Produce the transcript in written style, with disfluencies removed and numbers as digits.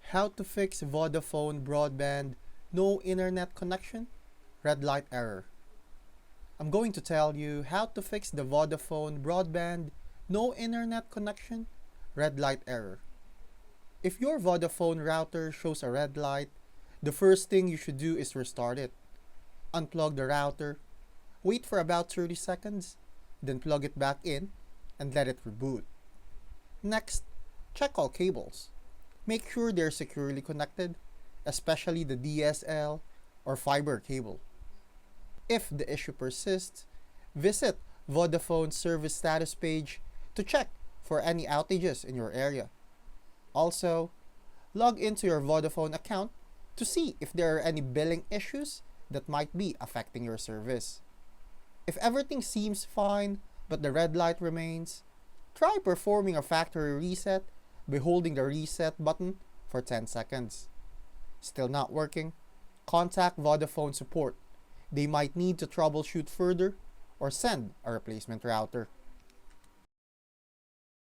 How to fix Vodafone Broadband no internet connection? Red light error. I'm going to tell you how to fix the Vodafone Broadband no internet connection? Red light error. If your Vodafone router shows a red light, the first thing you should do is restart it. Unplug the router, wait for about 30 seconds, then plug it back in and let it reboot. Next, check all cables. Make sure they're securely connected, especially the DSL or fiber cable. If the issue persists, visit Vodafone's service status page to check for any outages in your area. Also, log into your Vodafone account to see if there are any billing issues that might be affecting your service. If everything seems fine but the red light remains, try performing a factory reset by holding the reset button for 10 seconds. Still not working? Contact Vodafone support. They might need to troubleshoot further or send a replacement router.